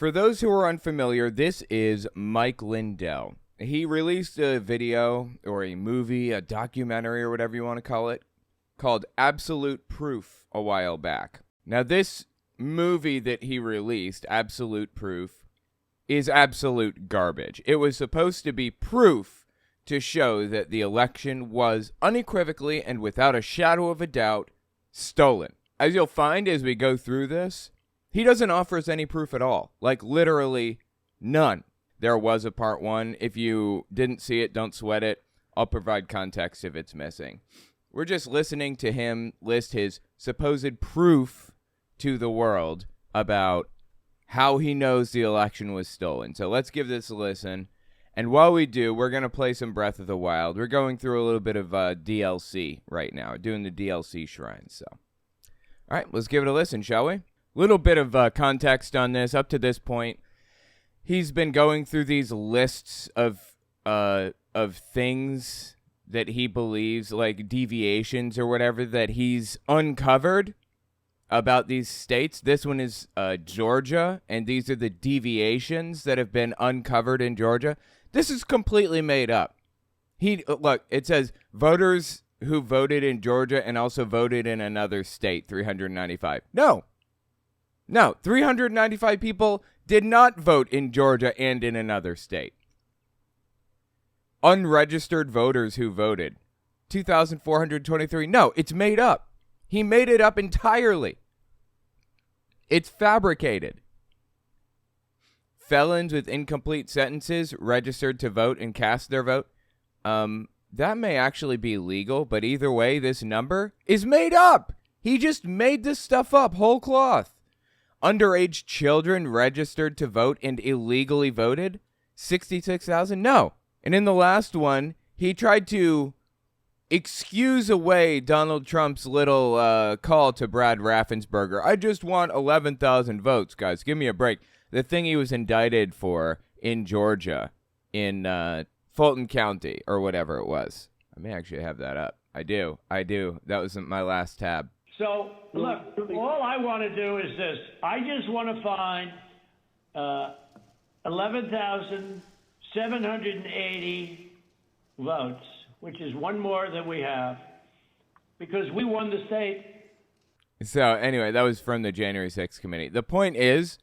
For those who are unfamiliar, this is Mike Lindell. He released a video or a movie, a documentary or whatever you want to call it, called Absolute Proof a while back. Now, this movie that he released, Absolute Proof, is absolute garbage. It was supposed to be proof to show that the election was unequivocally and without a shadow of a doubt stolen. As you'll find as we go through this, he doesn't offer us any proof at all. Like, literally none. There was a part one. If you didn't see it, don't sweat it. I'll provide context if it's missing. We're just listening to him list his supposed proof to the world about how he knows the election was stolen. So let's give this a listen. And while we do, we're going to play some Breath of the Wild. We're going through a little bit of DLC right now, doing the DLC shrines. So, all right, let's give it a listen, shall we? Little bit of context on this. Up to this point, he's been going through these lists of things that he believes, like deviations or whatever, that he's uncovered about these states. This one is Georgia, and these are the deviations that have been uncovered in Georgia. This is completely made up. Look, it says voters who voted in Georgia and also voted in another state, 395. No, 395 people did not vote in Georgia and in another state. Unregistered voters who voted, 2,423. No, it's made up. He made it up entirely. It's fabricated. Felons with incomplete sentences registered to vote and cast their vote. That may actually be legal, but either way, this number is made up. He just made this stuff up, whole cloth. Underage children registered to vote and illegally voted, 66,000. No. And in the last one, he tried to excuse away Donald Trump's little call to Brad Raffensperger. I just want 11,000 votes, guys. Give me a break. The thing he was indicted for in Georgia, in Fulton County, or whatever it was. I may actually have that up. I do. That was my last tab. So, look, all I want to do is this. I just want to find 11,780 votes, which is one more than we have, because we won the state. So, anyway, that was from the January 6th committee. The point is,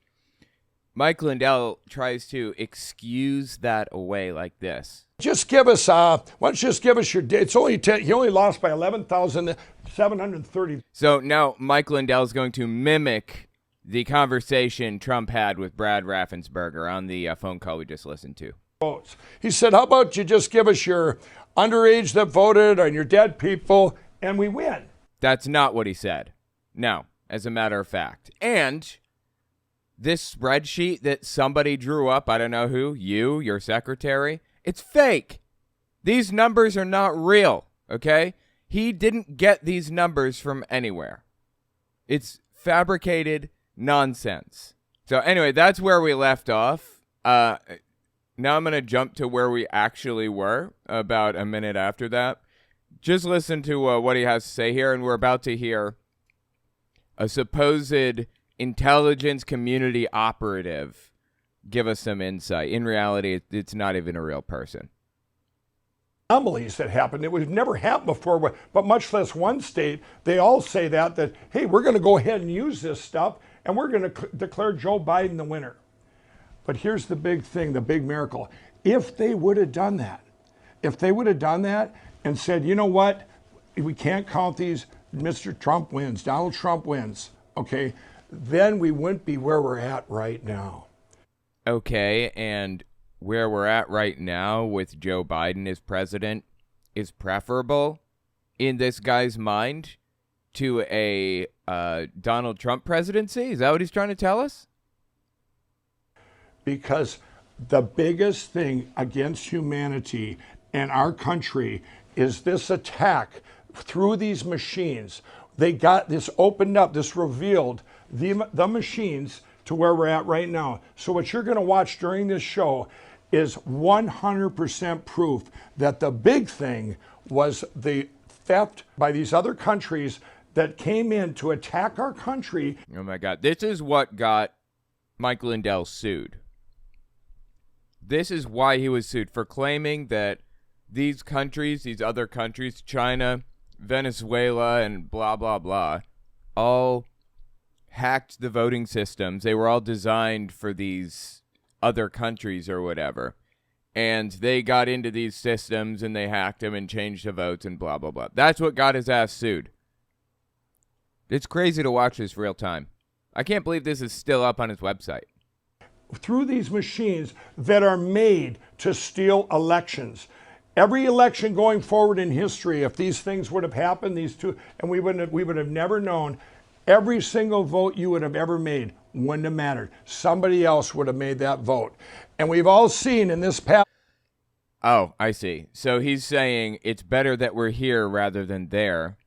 Mike Lindell tries to excuse that away like this. Just give us, why don't you just give us your date? It's only he only lost by 11,730. So now Mike Lindell is going to mimic the conversation Trump had with Brad Raffensperger on the phone call we just listened to. He said, how about you just give us your underage that voted and your dead people, and we win. That's not what he said. No, as a matter of fact. And this spreadsheet that somebody drew up, I don't know who, you, your secretary, it's fake. These numbers are not real, okay? He didn't get these numbers from anywhere. It's fabricated nonsense. So anyway, that's where we left off. Now I'm going to jump to where we actually were about a minute after that. Just listen to what he has to say here, and we're about to hear a supposed intelligence community operative give us some insight. In reality, it's not even a real person. Anomalies that happened. It would never happened before, but much less one state. They all say that hey, we're going to go ahead and use this stuff, and we're going to declare Joe Biden the winner. But here's the big thing, the big miracle. If they would have done that, and said, you know what, we can't count these, Mr. Trump wins, Donald Trump wins, okay, then we wouldn't be where we're at right now. Okay, and where we're at right now with Joe Biden as president is preferable in this guy's mind to a Donald Trump presidency? Is that what he's trying to tell us? Because the biggest thing against humanity and our country is this attack through these machines. They got this opened up, this revealed the machines to where we're at right now. So what you're going to watch during this show is 100% proof that the big thing was the theft by these other countries that came in to attack our country. Oh my God. This is what got Mike Lindell sued. This is why he was sued, for claiming that these countries, these other countries, China, Venezuela, and blah, blah, blah, all hacked the voting systems. They were all designed for these other countries or whatever. And they got into these systems and they hacked them and changed the votes and blah, blah, blah. That's what got his ass sued. It's crazy to watch this real time. I can't believe this is still up on his website. Through these machines that are made to steal elections. Every election going forward in history, if these things would have happened, these two, and we would have never known, every single vote you would have ever made wouldn't have mattered. Somebody else would have made that vote. And we've all seen in this past... Oh, I see. So he's saying it's better that we're here rather than there,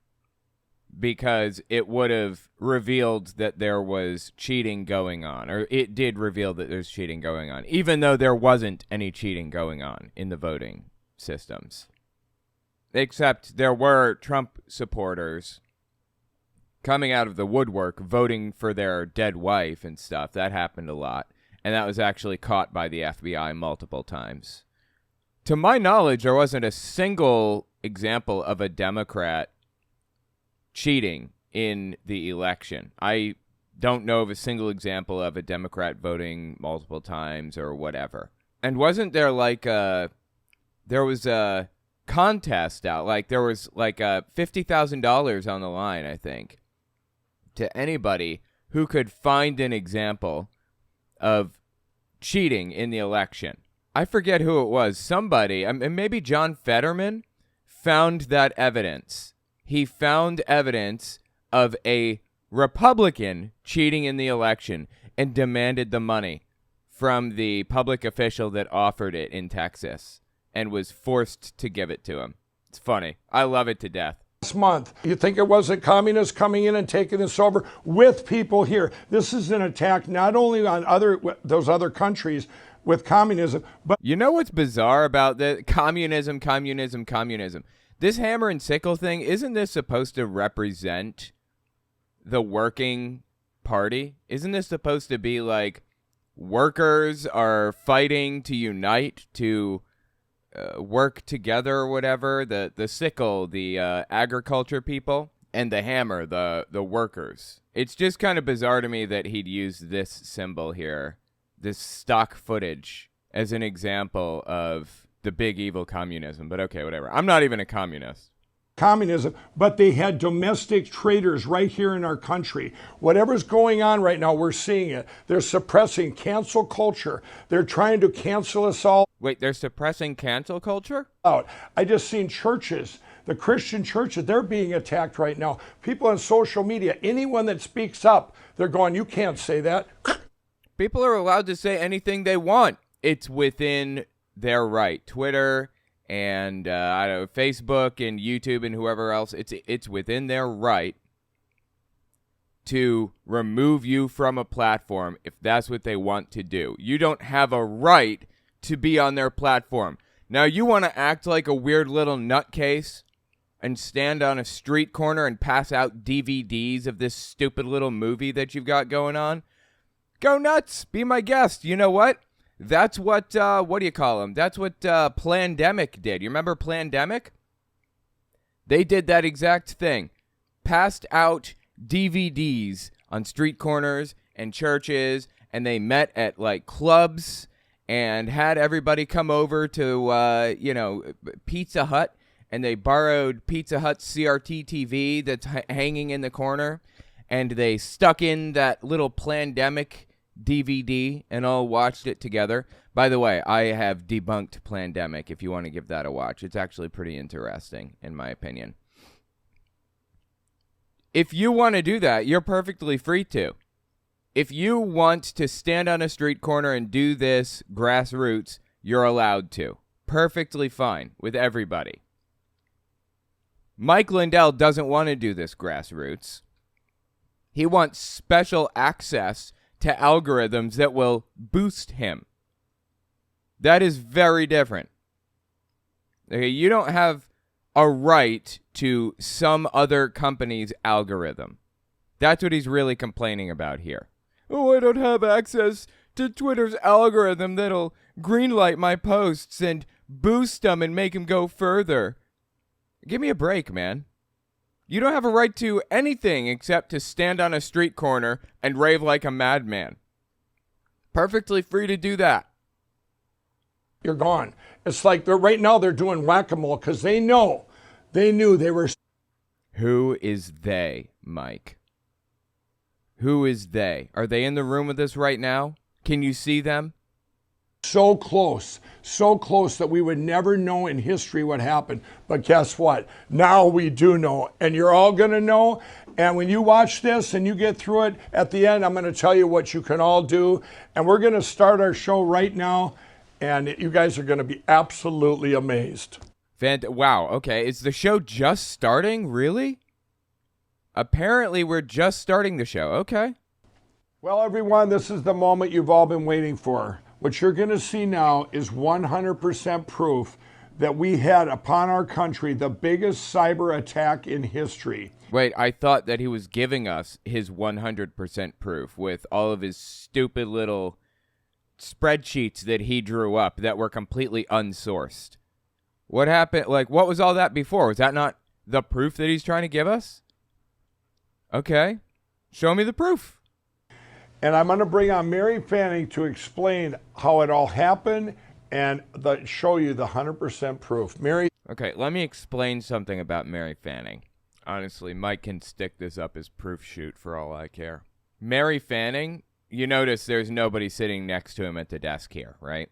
because it would have revealed that there was cheating going on, or it did reveal that there's cheating going on, even though there wasn't any cheating going on in the voting systems. Except there were Trump supporters coming out of the woodwork voting for their dead wife and stuff. That happened a lot, and that was actually caught by the FBI multiple times. To my knowledge, there wasn't a single example of a Democrat cheating in the election. I don't know of a single example of a Democrat voting multiple times or whatever. And wasn't there like there was a contest out, like there was like $50,000 on the line, I think, to anybody who could find an example of cheating in the election. I forget who it was. Somebody, maybe John Fetterman, found that evidence. He found evidence of a Republican cheating in the election and demanded the money from the public official that offered it in Texas and was forced to give it to him. It's funny. I love it to death. Last month, you think it wasn't communists coming in and taking this over with people here? This is an attack not only on those other countries with communism, but... You know what's bizarre about the communism? This hammer and sickle thing, isn't this supposed to represent the working party? Isn't this supposed to be like workers are fighting to unite, to work together or whatever? The sickle, the agriculture people, and the hammer, the workers. It's just kind of bizarre to me that he'd use this symbol here, this stock footage, as an example of the big evil communism. But okay, whatever. I'm not even a communist. Communism, but they had domestic traitors right here in our country. Whatever's going on right now, we're seeing it. They're suppressing cancel culture. They're trying to cancel us all. Wait, they're suppressing cancel culture? Out. I just seen churches, the Christian churches, they're being attacked right now. People on social media, anyone that speaks up, they're going, you can't say that. People are allowed to say anything they want. It's within their right. Twitter and I don't know, Facebook and YouTube and whoever else, it's within their right to remove you from a platform if that's what they want to do. You don't have a right to be on their platform. Now, you want to act like a weird little nutcase and stand on a street corner and pass out DVDs of this stupid little movie that you've got going on? Go nuts. Be my guest. You know what? That's what do you call them? That's what Plandemic did. You remember Plandemic? They did that exact thing. Passed out DVDs on street corners and churches, and they met at like clubs and had everybody come over to Pizza Hut, and they borrowed Pizza Hut's CRT TV that's hanging in the corner, and they stuck in that little Plandemic DVD and all watched it together. By the way, I have debunked Plandemic if you want to give that a watch. It's actually pretty interesting, in my opinion. If you want to do that, you're perfectly free to. If you want to stand on a street corner and do this grassroots, you're allowed to. Perfectly fine with everybody. Mike Lindell doesn't want to do this grassroots. He wants special access to algorithms that will boost him. That is very different. Okay, you don't have a right to some other company's algorithm. That's what he's really complaining about here. Oh, I don't have access to Twitter's algorithm that'll greenlight my posts and boost them and make them go further. Give me a break, man. You don't have a right to anything except to stand on a street corner and rave like a madman. Perfectly free to do that. You're gone. It's like right now they're doing whack-a-mole because they knew they were. Who is they, Mike? Who is they? Are they in the room with us right now? Can you see them? So close that we would never know in history what happened. But guess what? Now we do know, and you're all going to know. And when you watch this and you get through it, at the end, I'm going to tell you what you can all do. And we're going to start our show right now, and you guys are going to be absolutely amazed. Wow, okay. Is the show just starting? Really? Apparently, we're just starting the show. Okay. Well, everyone, this is the moment you've all been waiting for. What you're going to see now is 100% proof that we had upon our country the biggest cyber attack in history. Wait, I thought that he was giving us his 100% proof with all of his stupid little spreadsheets that he drew up that were completely unsourced. What happened? Like, what was all that before? Was that not the proof that he's trying to give us? Okay. Show me the proof. And I'm going to bring on Mary Fanning to explain how it all happened and show you the 100% proof. Mary? Okay, let me explain something about Mary Fanning. Honestly, Mike can stick this up as proof shoot for all I care. Mary Fanning, you notice there's nobody sitting next to him at the desk here, right?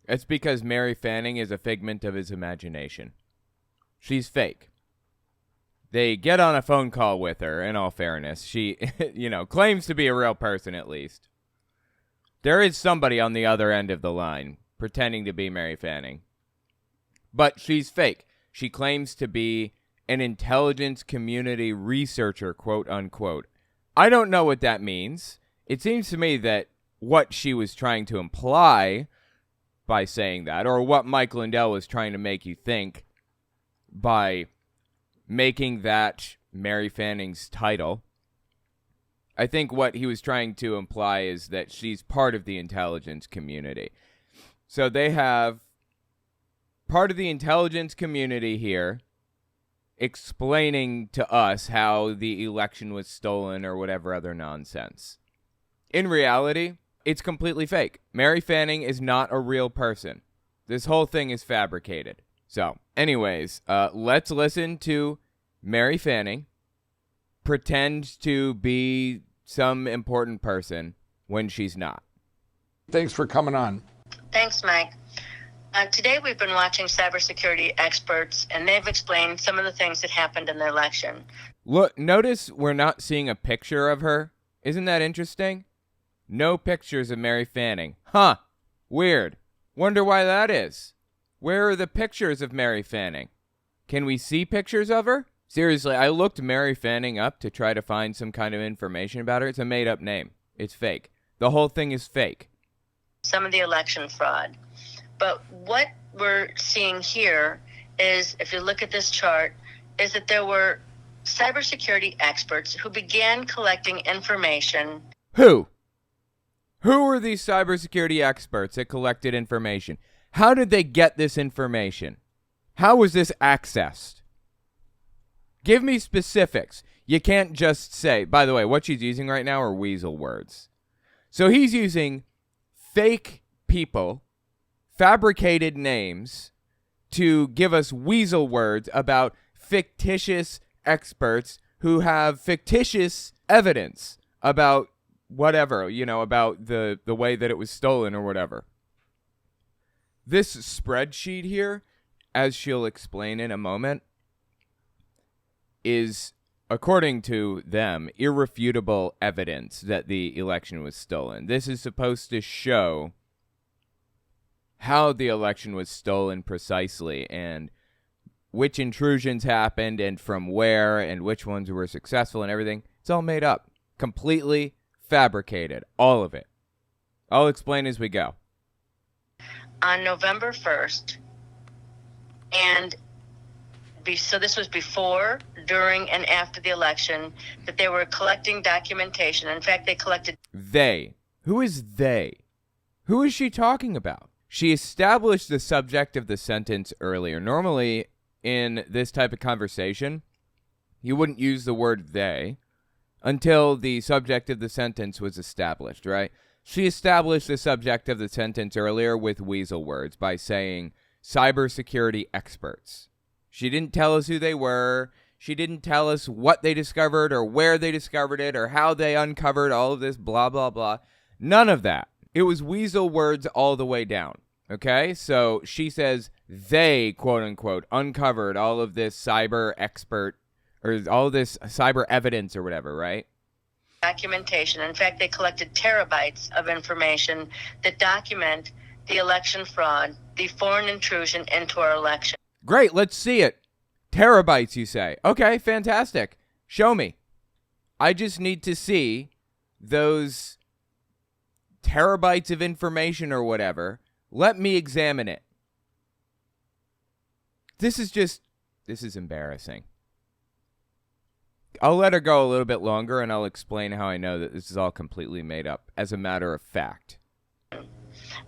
It's because Mary Fanning is a figment of his imagination. She's fake. They get on a phone call with her, in all fairness. She, claims to be a real person at least. There is somebody on the other end of the line pretending to be Mary Fanning. But she's fake. She claims to be an intelligence community researcher, quote unquote. I don't know what that means. It seems to me that what she was trying to imply by saying that, or what Mike Lindell was trying to make you think by making that Mary Fanning's title, I think what he was trying to imply is that she's part of the intelligence community. So they have part of the intelligence community here explaining to us how the election was stolen or whatever other nonsense. In reality, it's completely fake. Mary Fanning is not a real person. This whole thing is fabricated. So, anyways, let's listen to Mary Fanning pretend to be some important person when she's not. Thanks for coming on. Thanks, Mike. Today we've been watching cybersecurity experts, and they've explained some of the things that happened in the election. Look, notice we're not seeing a picture of her. Isn't that interesting? No pictures of Mary Fanning. Huh. Weird. Wonder why that is. Where are the pictures of Mary Fanning? Can we see pictures of her? Seriously, I looked Mary Fanning up to try to find some kind of information about her. It's a made-up name. It's fake. The whole thing is fake. Some of the election fraud. But what we're seeing here is, if you look at this chart, is that there were cybersecurity experts who began collecting information. Who? Who were these cybersecurity experts that collected information? How did they get this information? How was this accessed? Give me specifics. You can't just say, by the way, what she's using right now are weasel words. So he's using fake people, fabricated names, to give us weasel words about fictitious experts who have fictitious evidence about whatever, about the way that it was stolen or whatever. This spreadsheet here, as she'll explain in a moment, is, according to them, irrefutable evidence that the election was stolen. This is supposed to show how the election was stolen precisely and which intrusions happened and from where and which ones were successful and everything. It's all made up. Completely fabricated. All of it. I'll explain as we go. On November 1st, and so this was before, during, and after the election, that they were collecting documentation. In fact, they collected. They. Who is they? Who is she talking about? She established the subject of the sentence earlier. Normally, in this type of conversation, you wouldn't use the word they until the subject of the sentence was established, right? She established the subject of the sentence earlier with weasel words by saying cybersecurity experts. She didn't tell us who they were. She didn't tell us what they discovered or where they discovered it or how they uncovered all of this blah, blah, blah. None of that. It was weasel words all the way down. Okay? So she says they, quote unquote, uncovered all of this cyber expert or all this cyber evidence or whatever, right? Documentation. In fact, they collected terabytes of information that document the election fraud, the foreign intrusion into our election. Great, let's see it. Terabytes, you say. Okay, fantastic. Show me. I just need to see those terabytes of information or whatever. Let me examine it. This is embarrassing. I'll let her go a little bit longer, and I'll explain how I know that this is all completely made up, as a matter of fact.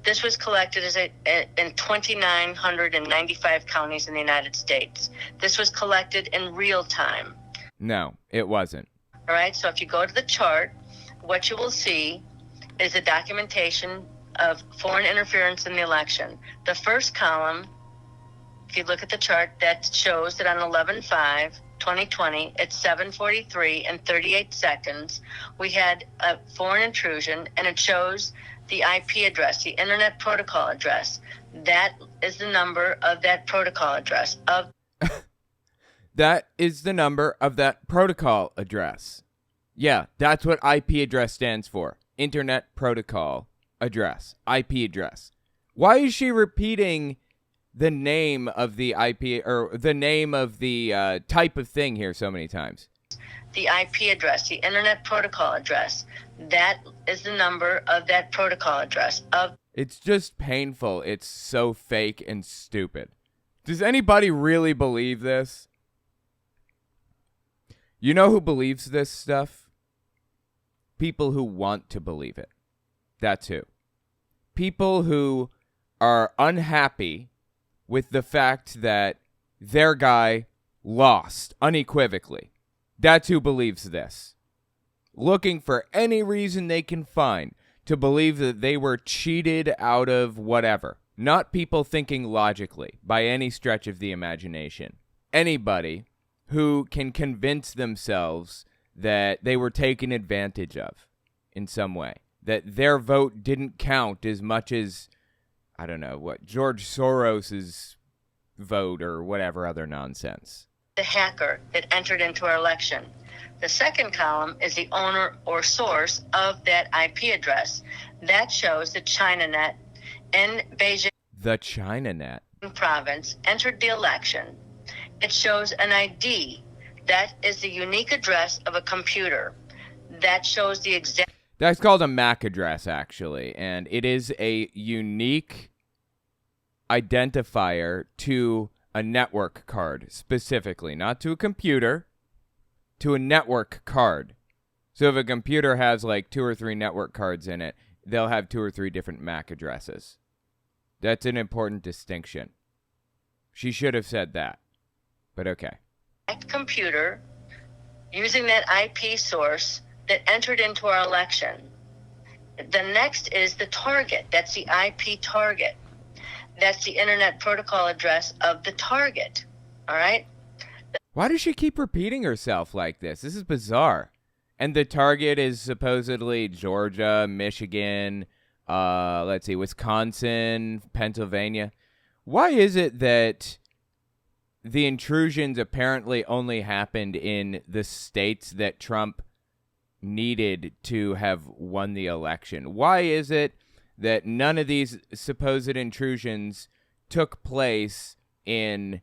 This was collected in 2,995 counties in the United States. This was collected in real time. No, it wasn't. All right, so if you go to the chart, what you will see is the documentation of foreign interference in the election. The first column, if you look at the chart, that shows that on 11/5/2020, at 7:43 and 38 seconds, we had a foreign intrusion, and it shows the IP address, the Internet Protocol address. That is the number of that protocol address. That is the number of that protocol address. Yeah, that's what IP address stands for. Internet Protocol address. IP address. Why is she repeating the name of the IP or the name of the type of thing here so many times? The IP address, the Internet Protocol address. That is the number of that protocol address. It's just painful. It's so fake and stupid. Does anybody really believe this? You know who believes this stuff? People who want to believe it. That's who. People who are unhappy with the fact that their guy lost unequivocally. That's who believes this. Looking for any reason they can find to believe that they were cheated out of whatever. Not people thinking logically by any stretch of the imagination. Anybody who can convince themselves that they were taken advantage of in some way. That their vote didn't count as much as, I don't know, what, George Soros's vote or whatever other nonsense. The hacker that entered into our election. The second column is the owner or source of that IP address. That shows the ChinaNet in Beijing. The ChinaNet province entered the election. It shows an ID. That is the unique address of a computer. That shows the exact. That's called a MAC address, actually, and it is a unique identifier to a network card, specifically, not to a computer, to a network card. So if a computer has like 2 or 3 network cards in it, they'll have 2 or 3 different MAC addresses. That's an important distinction. She should have said that, but okay. Computer using that IP source that entered into our election. The next is the target. That's the IP target. That's the Internet Protocol address of the target. All right? Why does she keep repeating herself like this? This is bizarre. And the target is supposedly Georgia, Michigan, Wisconsin, Pennsylvania. Why is it that the intrusions apparently only happened in the states that Trump needed to have won the election? Why is it that none of these supposed intrusions took place in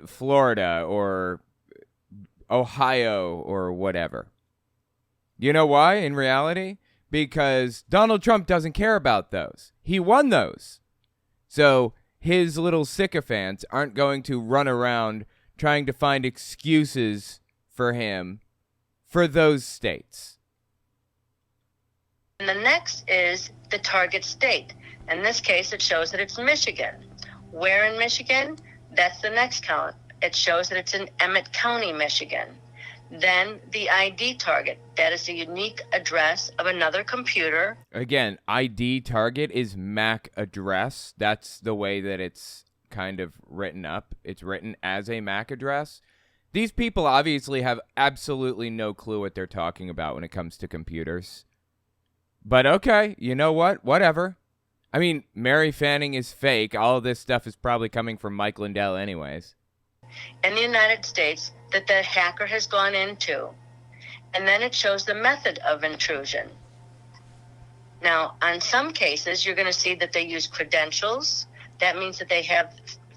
Florida or Ohio or whatever? You know why, in reality? Because Donald Trump doesn't care about those. He won those. So his little sycophants aren't going to run around trying to find excuses for him for those states. And the next is the target state. In this case, it shows that it's Michigan. Where in Michigan? That's the next count. It shows that it's in Emmett County, Michigan. Then the ID target. That is the unique address of another computer. Again, ID target is MAC address. That's the way that it's kind of written up. It's written as a MAC address. These people obviously have absolutely no clue what they're talking about when it comes to computers. But okay, you know what? Whatever. I mean, Mary Fanning is fake. All of this stuff is probably coming from Mike Lindell anyways. In the United States that the hacker has gone into. And then it shows the method of intrusion. Now, on some cases, you're going to see that they use credentials. That means that they have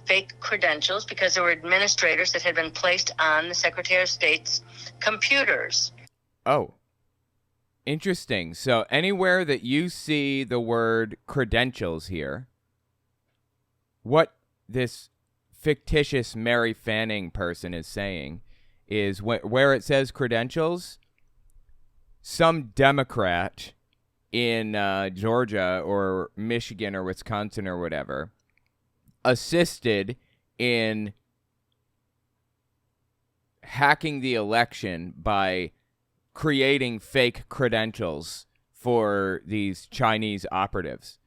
fake credentials because there were administrators that had been placed on the Secretary of State's computers. Oh, interesting. So anywhere that you see the word credentials here, what this fictitious Mary Fanning person is saying is where it says credentials, some Democrat in Georgia or Michigan or Wisconsin or whatever assisted in hacking the election by creating fake credentials for these Chinese operatives.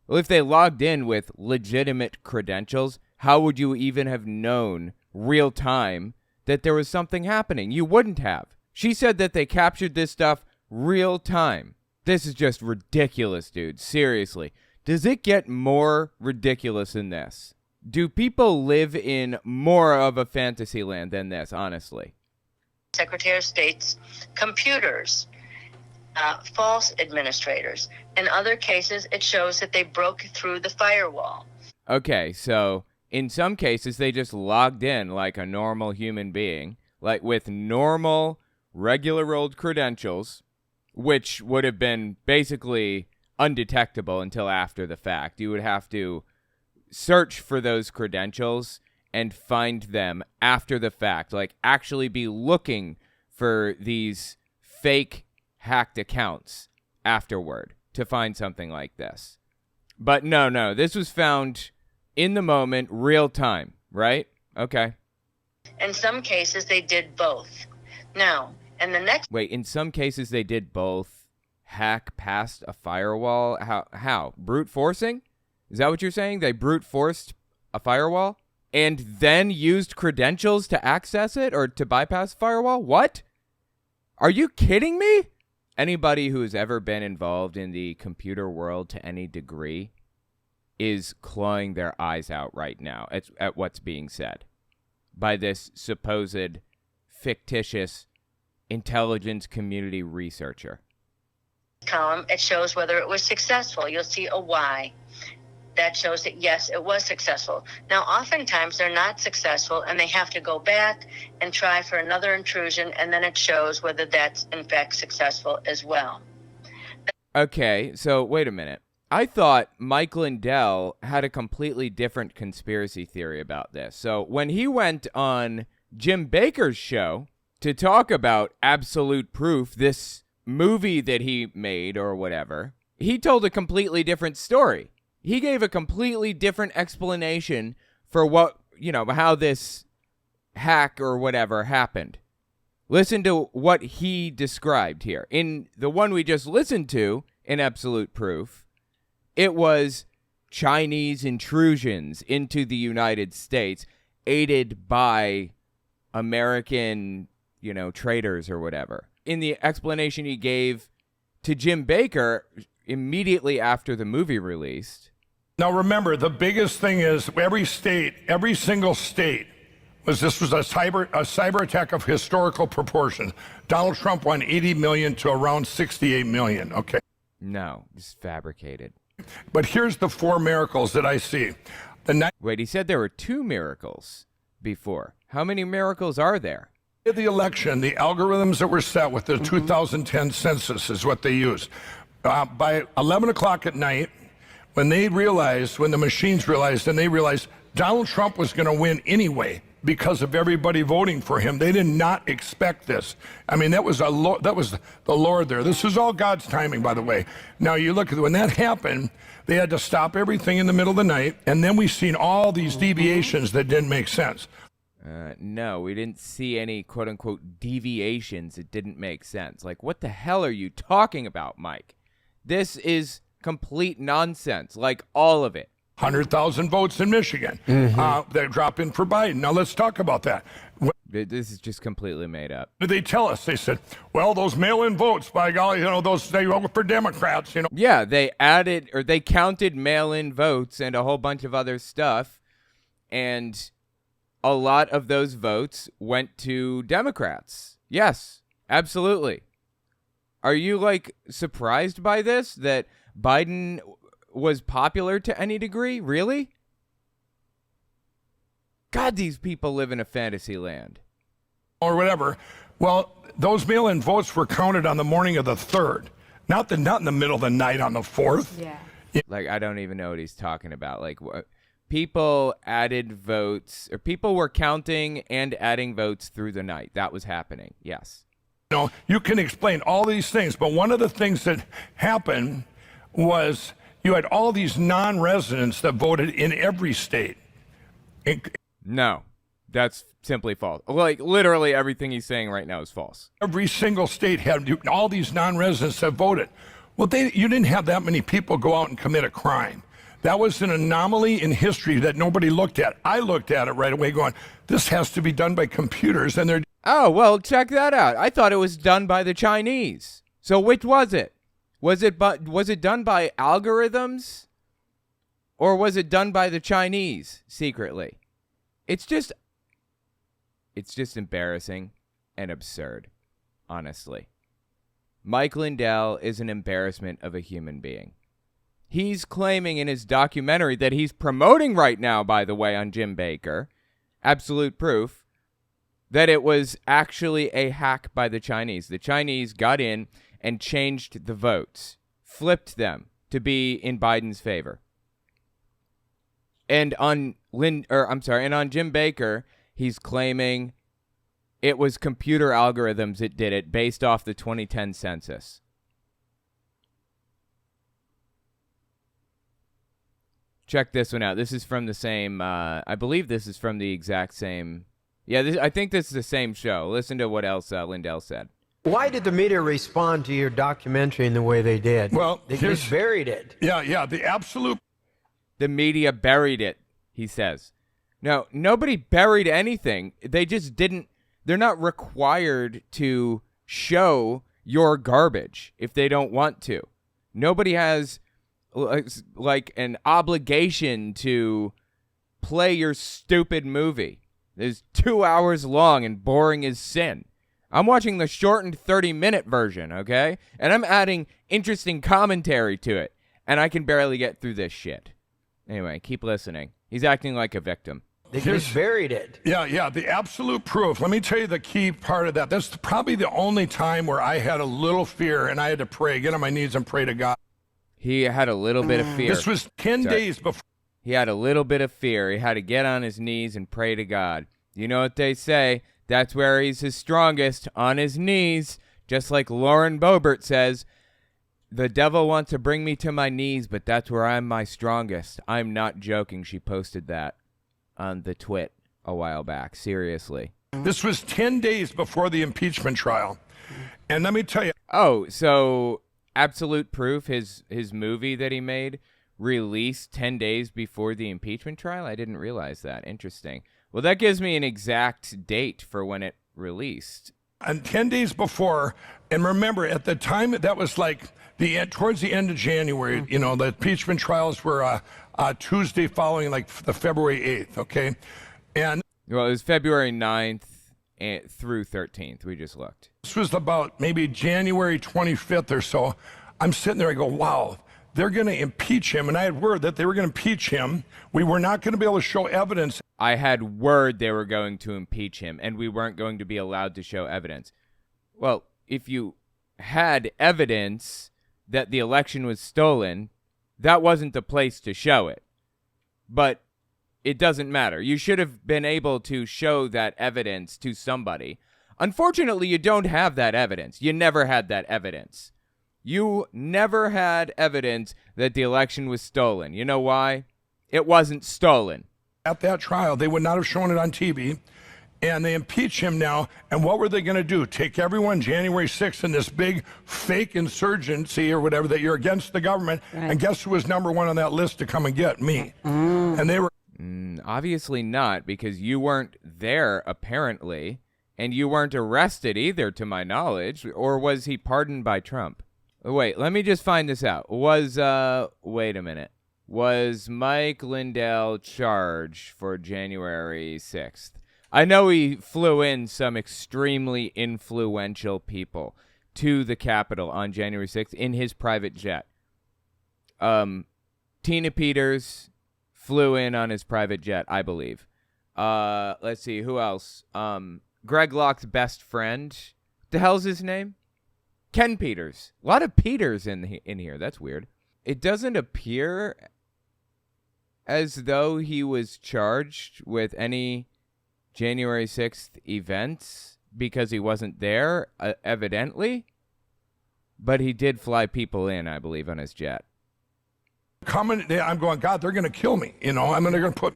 Well, if they logged in with legitimate credentials, how would you even have known real time that there was something happening? You wouldn't have. She said that they captured this stuff real time. This is just ridiculous, dude. Seriously. Does it get more ridiculous than this? Do people live in more of a fantasy land than this, honestly? Secretary of State's computers, false administrators. In other cases, it shows that they broke through the firewall. Okay, so in some cases, they just logged in like a normal human being, like with normal, regular old credentials, which would have been basically undetectable until after the fact. You would have to search for those credentials and find them after the fact, like actually be looking for these fake hacked accounts afterward to find something like this. But no, this was found in the moment, real time, right? Okay. In some cases, they did both. Now, and the next... Wait, in some cases, they did both hack past a firewall? How? Brute forcing? Is that what you're saying? They brute forced a firewall and then used credentials to access it or to bypass firewall? What? Are you kidding me? Anybody who has ever been involved in the computer world to any degree is clawing their eyes out right now at what's being said by this supposed fictitious intelligence community researcher. Column, it shows whether it was successful. You'll see a Y. That shows that, yes, it was successful. Now, oftentimes they're not successful, and they have to go back and try for another intrusion, and then it shows whether that's, in fact, successful as well. Okay, so wait a minute. I thought Mike Lindell had a completely different conspiracy theory about this. So when he went on Jim Bakker's show to talk about Absolute Proof, this movie that he made or whatever, he told a completely different story. He gave a completely different explanation for what, how this hack or whatever happened. Listen to what he described here. In the one we just listened to, in Absolute Proof, it was Chinese intrusions into the United States aided by American, traders or whatever. In the explanation he gave to Jim Bakker immediately after the movie released. Now remember, the biggest thing is every single state was a cyber attack of historical proportions. Donald Trump won 80 million to around 68 million. Okay. No, it's fabricated. But here's the 4 miracles that I see. Wait, he said there were 2 miracles before. How many miracles are there? In the election, the algorithms that were set with the 2010 census is what they used. By 11 o'clock at night, when the machines realized, and they realized Donald Trump was going to win anyway because of everybody voting for him. They did not expect this. I mean, that was the Lord there. This is all God's timing, by the way. Now you look at when that happened, they had to stop everything in the middle of the night, and then we've seen all these deviations that didn't make sense. No, we didn't see any quote-unquote deviations. It didn't make sense. Like, what the hell are you talking about, Mike? This is complete nonsense, like all of it. 100,000 votes in Michigan that drop in for Biden. Now let's talk about that. This is just completely made up. What did they tell us? They said, well, those mail-in votes, by golly, they vote for Democrats, Yeah, they counted mail-in votes and a whole bunch of other stuff, and a lot of those votes went to Democrats. Yes, absolutely. Are you, like, surprised by this, that Biden was popular to any degree? Really? God, these people live in a fantasy land. Or whatever. Well, those mail-in votes were counted on the morning of the 3rd, not in the middle of the night on the 4th. Yeah. Like, I don't even know what he's talking about. Like, people added votes, or people were counting and adding votes through the night. That was happening. Yes. You can explain all these things, but one of the things that happened was you had all these non-residents that voted in every state. No, that's simply false. Like, literally everything he's saying right now is false. Every single state had all these non-residents that voted. Well, you didn't have that many people go out and commit a crime. That was an anomaly in history that nobody looked at. I looked at it right away going, this has to be done by computers, and they're... Oh, well, check that out. I thought it was done by the Chinese. So which was it? Was it done by algorithms? Or was it done by the Chinese secretly? It's just embarrassing and absurd, honestly. Mike Lindell is an embarrassment of a human being. He's claiming in his documentary that he's promoting right now, by the way, on Jim Bakker, Absolute Proof, that it was actually a hack by the Chinese. The Chinese got in and changed the votes, flipped them to be in Biden's favor. And on Jim Bakker, he's claiming it was computer algorithms that did it based off the 2010 census. Check this one out. This is from the same, I believe this is from the exact same. Yeah, I think this is the same show. Listen to what else Lindell said. Why did the media respond to your documentary in the way they did? Well, they just buried it. Yeah, The media buried it, he says. No, nobody buried anything. They just didn't. They're not required to show your garbage if they don't want to. Nobody has like an obligation to play your stupid movie. It's 2 hours long and boring as sin. I'm watching the shortened 30-minute version, okay? And I'm adding interesting commentary to it. And I can barely get through this shit. Anyway, keep listening. He's acting like a victim. They just buried it. Yeah, the absolute proof. Let me tell you the key part of that. That's probably the only time where I had a little fear and I had to pray, get on my knees and pray to God. He had a little bit of fear. This was 10 days before. He had a little bit of fear. He had to get on his knees and pray to God. You know what they say? That's where he's his strongest, on his knees. Just like Lauren Boebert says, the devil wants to bring me to my knees, but that's where I'm my strongest. I'm not joking. She posted that on the twit a while back. Seriously. This was 10 days before the impeachment trial. And let me tell you. Oh, so Absolute Proof, his movie that he made, released 10 days before the impeachment trial? I didn't realize that. Interesting. Well, that gives me an exact date for when it released. And 10 days before, and remember, at the time, that was like towards the end of January, you know, the impeachment trials were Tuesday following like the February 8th, okay? And well, it was February 9th through 13th. We just looked. This was about maybe January 25th or so. I'm sitting there, I go, wow, they're going to impeach him. And I had word that they were going to impeach him. We were not going to be able to show evidence. I had word they were going to impeach him, and we weren't going to be allowed to show evidence. Well, if you had evidence that the election was stolen, that wasn't the place to show it. But it doesn't matter. You should have been able to show that evidence to somebody. Unfortunately, you don't have that evidence. You never had that evidence. You never had evidence that the election was stolen. You know why? It wasn't stolen. At that trial, they would not have shown it on TV, and they impeach him now. And what were they going to do? Take everyone January 6th in this big fake insurgency or whatever that you're against the government, and guess who was number one on that list to come and get me? And they were... Obviously not, because you weren't there, apparently, and you weren't arrested either, to my knowledge. Or was he pardoned by Trump? Wait, let me just find this out. Wait a minute. Was Mike Lindell charged for January 6th? I know he flew in some extremely influential people to the Capitol on January 6th in his private jet. Tina Peters flew in on his private jet, I believe. Let's see, who else? Greg Locke's best friend. The hell's his name? Ken Peters. A lot of Peters in here. That's weird. It doesn't appear as though he was charged with any January 6th events because he wasn't there, evidently. But he did fly people in, I believe, on his jet. Coming, I'm going, God, they're going to kill me. You know, they're going to put...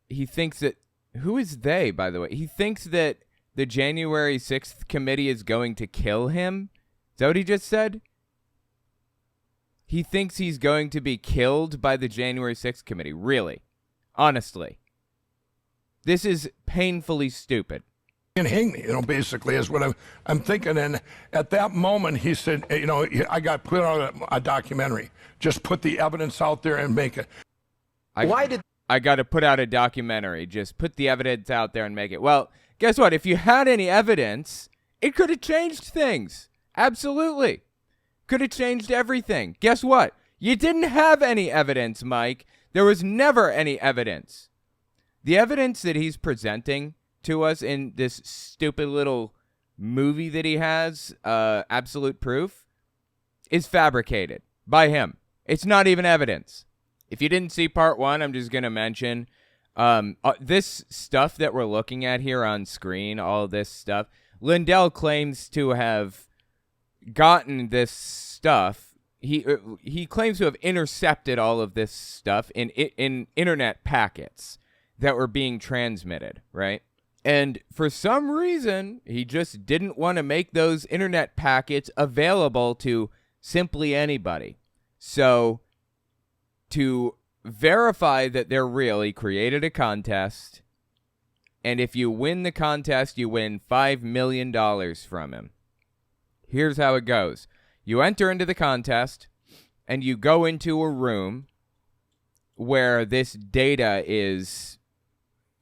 He thinks that... Who is they, by the way? He thinks that the January 6th committee is going to kill him? Is that what he just said? He thinks he's going to be killed by the January 6th committee. Really? Honestly. This is painfully stupid. And hang me, you know, basically is what I'm thinking. And at that moment, he said, you know, I got put on a documentary. Just put the evidence out there and make it. I got to put out a documentary. Just put the evidence out there and make it. Well, guess what? If you had any evidence, it could have changed things. Absolutely. Could have changed everything. Guess what? You didn't have any evidence, Mike. There was never any evidence. The evidence that he's presenting to us in this stupid little movie that he has, Absolute Proof, is fabricated by him. It's not even evidence. If you didn't see part one, I'm just going to mention this stuff that we're looking at here on screen, all this stuff. Lindell claims to have gotten this stuff. He claims to have intercepted all of this stuff in internet packets that were being transmitted, right? And for some reason, he just didn't want to make those internet packets available to simply anybody. So, to verify that they're real, he created a contest. And if you win the contest, you win $5 million from him. Here's how it goes. You enter into the contest, and you go into a room where this data is,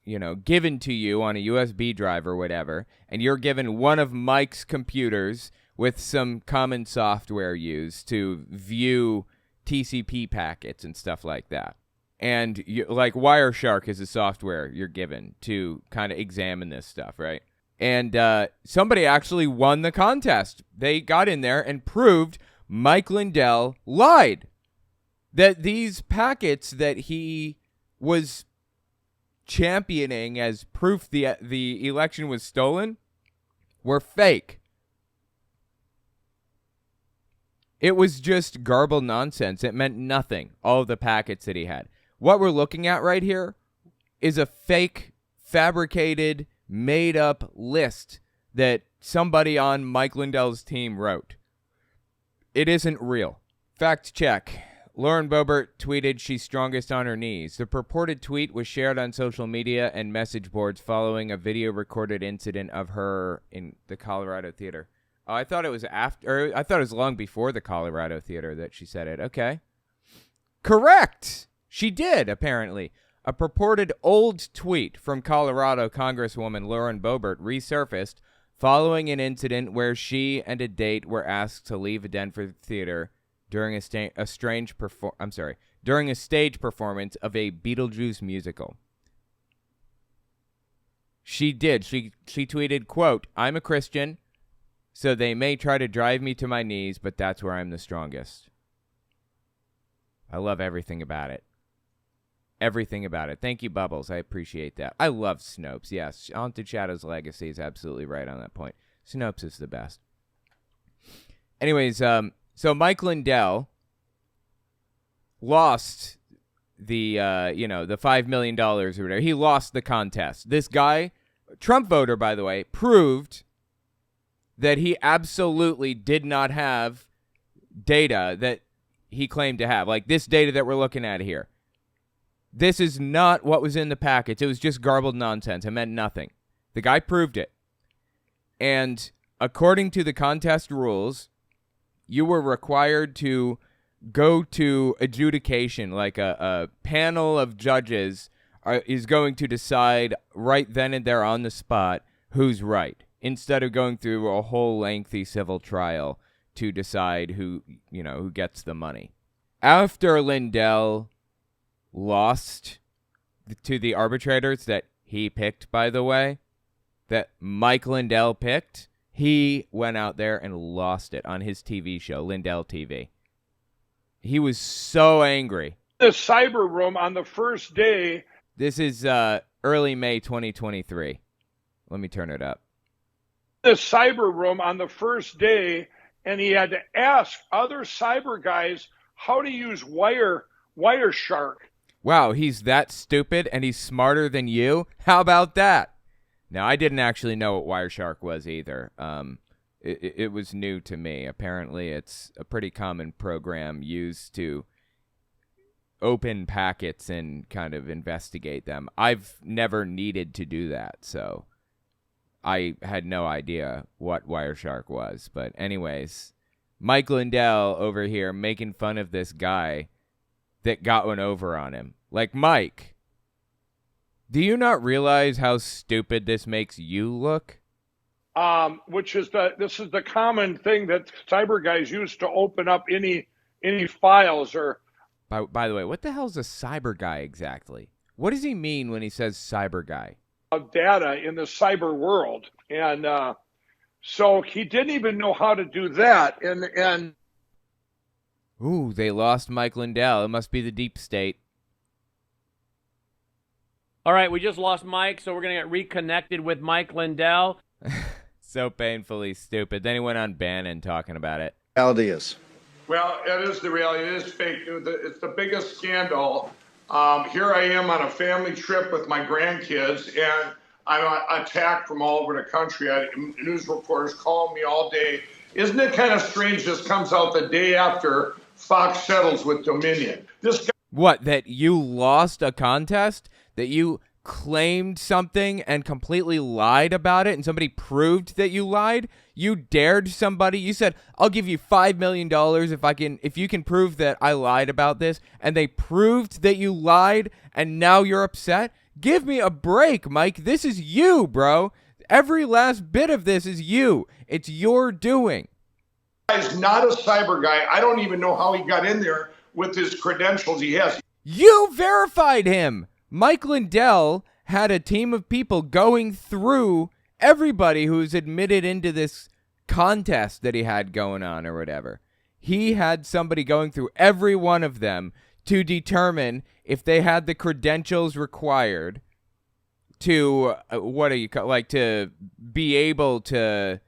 you know, given to you on a USB drive or whatever, and you're given one of Mike's computers with some common software used to view TCP packets and stuff like that. And like Wireshark is a software you're given to kind of examine this stuff, right? And somebody actually won the contest. They got in there and proved Mike Lindell lied. That these packets that he was championing as proof the election was stolen were fake. It was just garbled nonsense. It meant nothing, all of the packets that he had. What we're looking at right here is a fake, fabricated, made-up list that somebody on Mike Lindell's team wrote. It isn't real. Fact check. Lauren Boebert tweeted she's strongest on her knees. The purported tweet was shared on social media and message boards following a video recorded incident of her in the Colorado theater. Oh, I thought it was after. I thought it was long before the Colorado theater that she said it. Okay. Correct. She did, apparently. A purported old tweet from Colorado Congresswoman Lauren Boebert resurfaced following an incident where she and a date were asked to leave a Denver theater during a stage performance of a Beetlejuice musical. She did. She tweeted, quote, "I'm a Christian, so they may try to drive me to my knees, but that's where I'm the strongest." I love everything about it. Everything about it. Thank you, Bubbles. I appreciate that. I love Snopes. Yes, Haunted Shadows Legacy is absolutely right on that point. Snopes is the best. Anyways, so Mike Lindell lost the the $5 million or whatever. He lost the contest. This guy, Trump voter, by the way, proved that he absolutely did not have data that he claimed to have. Like this data that we're looking at here. This is not what was in the package. It was just garbled nonsense. It meant nothing. The guy proved it. And according to the contest rules, you were required to go to adjudication, like a panel of judges is going to decide right then and there on the spot who's right, instead of going through a whole lengthy civil trial to decide who gets the money. After Lindell lost to the arbitrators that he picked, by the way, that Mike Lindell picked, he went out there and lost it on his TV show, Lindell TV. He was so angry. The cyber room on the first day. This is early May 2023. Let me turn it up. The cyber room on the first day, and he had to ask other cyber guys how to use Wireshark. Wow, he's that stupid and he's smarter than you? How about that? Now, I didn't actually know what Wireshark was either. It was new to me. Apparently, it's a pretty common program used to open packets and kind of investigate them. I've never needed to do that, so I had no idea what Wireshark was. But anyways, Mike Lindell over here making fun of this guy that got one over on him. Like, Mike, do you not realize how stupid this makes you look? This is the common thing that cyber guys use to open up any files or. By the way, what the hell is a cyber guy exactly? What does he mean when he says cyber guy? Data in the cyber world, and so he didn't even know how to do that. And ooh, they lost Mike Lindell. It must be the deep state. All right, we just lost Mike, so we're going to get reconnected with Mike Lindell. So painfully stupid. Then he went on Bannon talking about it. Reality is. Well, it is the reality. It is fake news. It's the biggest scandal. Here I am on a family trip with my grandkids, and I'm attacked from all over the country. News reporters call me all day. Isn't it kind of strange this comes out the day after Fox settles with Dominion? What, that you lost a contest? That you claimed something and completely lied about it, and somebody proved that you lied? You dared somebody. You said, I'll give you $5 million if you can prove that I lied about this, and they proved that you lied, and now you're upset? Give me a break, Mike. This is you, bro. Every last bit of this is you. It's your doing. Guy's not a cyber guy. I don't even know how he got in there with his credentials he has. You verified him. Mike Lindell had a team of people going through everybody who's admitted into this contest that he had going on or whatever. He had somebody going through every one of them to determine if they had the credentials required to, to be able to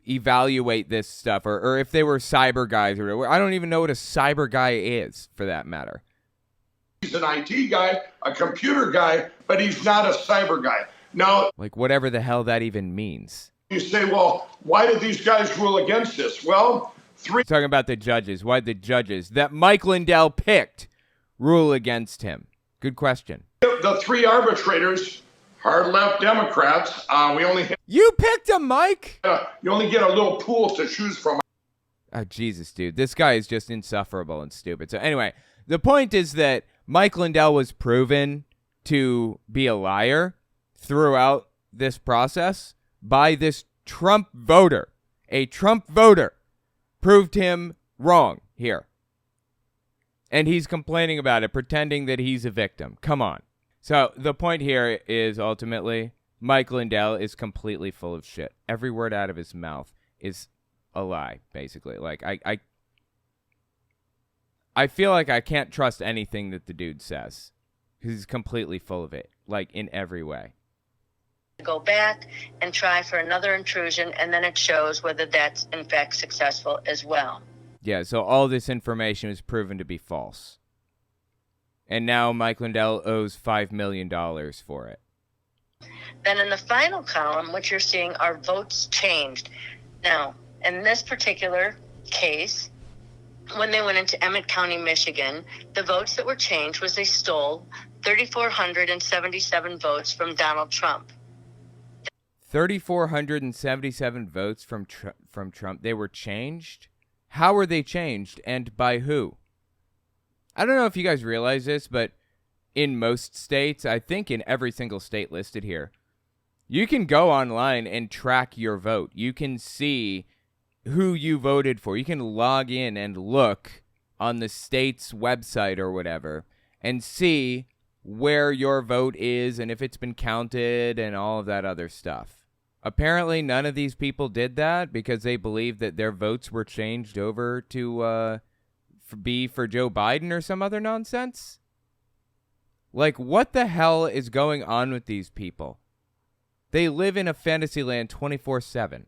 evaluate this stuff, or if they were cyber guys or whatever. I don't even know what a cyber guy is, for that matter. He's an IT guy, a computer guy, but he's not a cyber guy. Now, like, whatever the hell that even means. You say, well, why did these guys rule against this? Well, talking about the judges. Why did the judges that Mike Lindell picked rule against him? Good question. The three arbitrators, hard left Democrats. You picked him, Mike. You only get a little pool to choose from. Oh, Jesus, dude. This guy is just insufferable and stupid. So anyway, the point is that Mike Lindell was proven to be a liar throughout this process by this Trump voter. A Trump voter proved him wrong here. And he's complaining about it, pretending that he's a victim. Come on. So the point here is ultimately Mike Lindell is completely full of shit. Every word out of his mouth is a lie, basically. Like, I feel like I can't trust anything that the dude says. He's completely full of it, like in every way. Go back and try for another intrusion, and then it shows whether that's in fact successful as well. Yeah, so all this information was proven to be false. And now Mike Lindell owes $5 million for it. Then in the final column, what you're seeing are votes changed. Now, in this particular case, when they went into Emmett County, Michigan, the votes that were changed was they stole 3,477 votes from Donald Trump. 3,477 votes from Trump. They were changed? How were they changed, and by who? I don't know if you guys realize this, but in most states, I think in every single state listed here, you can go online and track your vote. You can see who you voted for. You can log in and look on the state's website or whatever and see where your vote is and if it's been counted and all of that other stuff. Apparently, none of these people did that because they believed that their votes were changed over to be for Joe Biden or some other nonsense. Like, what the hell is going on with these people? They live in a fantasy land 24/7.